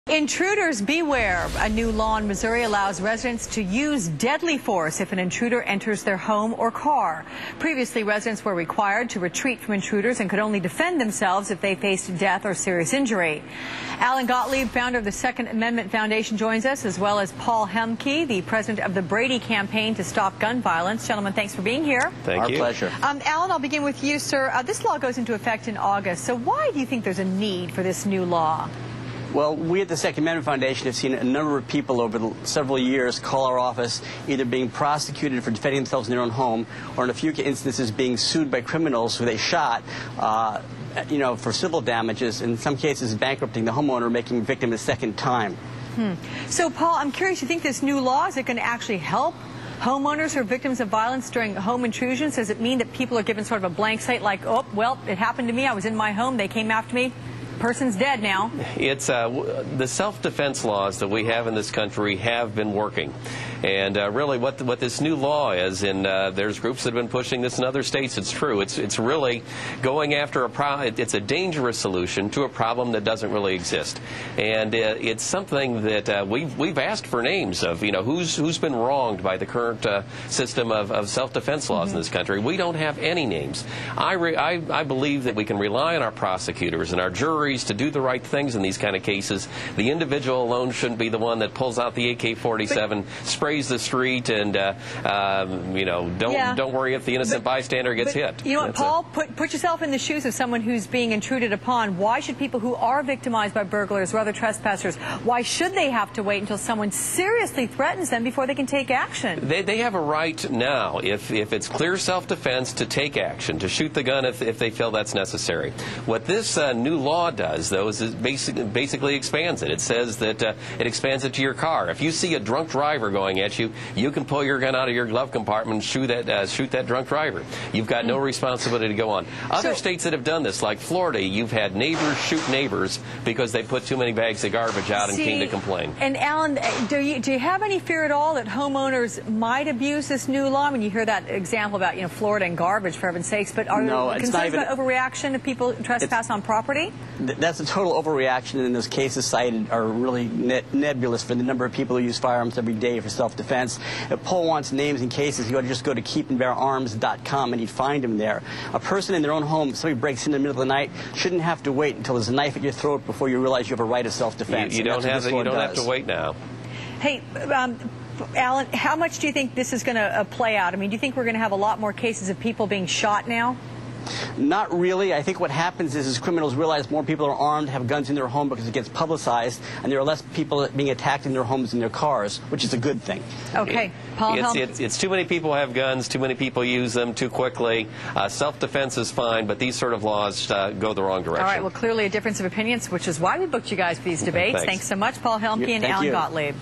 Intruders beware. A new law in Missouri allows residents to use deadly force if an intruder enters their home or car. Previously, residents were required to retreat from intruders and could only defend themselves if they faced death or serious injury. Alan Gottlieb, founder of the Second Amendment Foundation, joins us, as well as Paul Hemke, the president of the Brady Campaign to Stop Gun Violence. Gentlemen, thanks for being here. Thank you. Our pleasure. Alan, I'll begin with you, sir. This law goes into effect in August. So why do you think there's a need for this new law? Well, we at the Second Amendment Foundation have seen a number of people over several years call our office either being prosecuted for defending themselves in their own home or in a few instances being sued by criminals who they shot, for civil damages, in some cases bankrupting the homeowner, making the victim a second time. So, Paul, I'm curious, you think this new law, is it going to actually help homeowners who are victims of violence during home intrusions? Does it mean that people are given sort of a blank slate like, oh, well, it happened to me, I was in my home, they came after me? Person's dead now. It's the self-defense laws that we have in this country have been working, and really what this new law is, and there's groups that have been pushing this in other states. It's true. It's really going after a problem. It's a dangerous solution to a problem that doesn't really exist, and it's something that we've asked for names of. Who's been wronged by the current system of self-defense laws in this country. We don't have any names. I believe that we can rely on our prosecutors and our juries to do the right things in these kind of cases. The individual alone shouldn't be the one that pulls out the AK-47, sprays the street, and don't worry if the innocent bystander gets hit. You know what, Paul? Put yourself in the shoes of someone who's being intruded upon. Why should people who are victimized by burglars or other trespassers, why should they have to wait until someone seriously threatens them before they can take action? They have a right now, if it's clear self-defense, to take action, to shoot the gun if they feel that's necessary. What this new law does, though, is it basically expands it. It says that it expands it to your car. If you see a drunk driver going at you, you can pull your gun out of your glove compartment and shoot that drunk driver. You've got no responsibility to go on. Other states that have done this, like Florida, you've had neighbors shoot neighbors because they put too many bags of garbage out and came to complain. And Alan, do you have any fear at all that homeowners might abuse this new law? I mean, you hear that example about Florida and garbage, for heaven's sakes, but are there concerns about overreaction if people trespass on property? That's a total overreaction, and those cases cited are really nebulous for the number of people who use firearms every day for self-defense. If Paul wants names and cases, you ought to just go to keepandbeararms.com and he'd find them there. A person in their own home, if somebody breaks in the middle of the night, shouldn't have to wait until there's a knife at your throat before you realize you have a right of self-defense. You don't have to wait now. Hey, Alan, how much do you think this is going to play out? I mean, do you think we're going to have a lot more cases of people being shot now? Not really. I think what happens is criminals realize more people are armed, have guns in their home because it gets publicized, and there are less people being attacked in their homes and their cars, which is a good thing. Okay. Paul, it's too many people have guns, too many people use them too quickly. Self-defense is fine, but these sort of laws go the wrong direction. All right. Well, clearly a difference of opinions, which is why we booked you guys for these debates. Thanks so much, Paul Hemke and Alan Gottlieb.